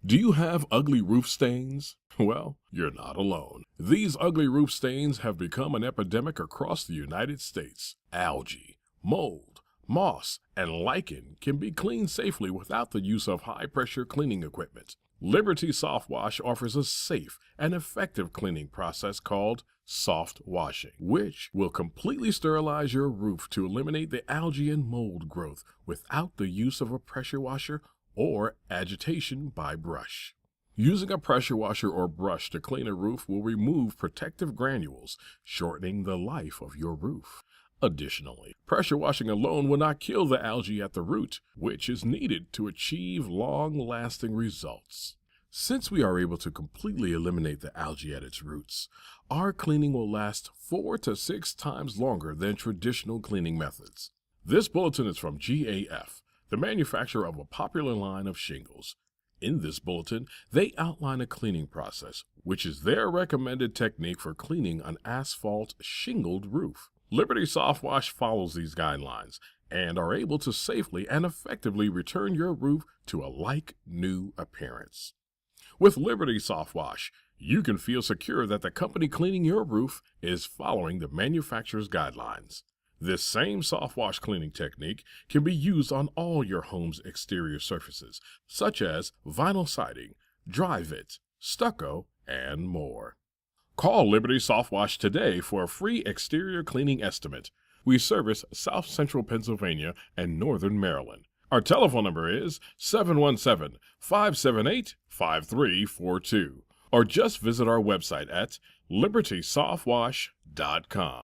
Do you have ugly roof stains? Well, you're not alone. These ugly roof stains have become an epidemic across the United States. Algae, mold, moss, and lichen can be cleaned safely without the use of high-pressure cleaning equipment. Liberty SoftWash offers a safe and effective cleaning process called soft washing, which will completely sterilize your roof to eliminate the algae and mold growth without the use of a pressure washer or agitation by brush. Using a pressure washer or brush to clean a roof will remove protective granules, shortening the life of your roof. Additionally, pressure washing alone will not kill the algae at the root, which is needed to achieve long-lasting results. Since we are able to completely eliminate the algae at its roots, our cleaning will last 4 to 6 times longer than traditional cleaning methods. This bulletin is from GAF, the manufacturer of a popular line of shingles. In this bulletin, they outline a cleaning process, which is their recommended technique for cleaning an asphalt shingled roof. Liberty SoftWash follows these guidelines and are able to safely and effectively return your roof to a like-new appearance. With Liberty SoftWash, you can feel secure that the company cleaning your roof is following the manufacturer's guidelines. This same soft wash cleaning technique can be used on all your home's exterior surfaces, such as vinyl siding, dry-vit, stucco, and more. Call Liberty SoftWash today for a free exterior cleaning estimate. We service South Central Pennsylvania and Northern Maryland. Our telephone number is 717-578-5342, or just visit our website at libertysoftwash.com.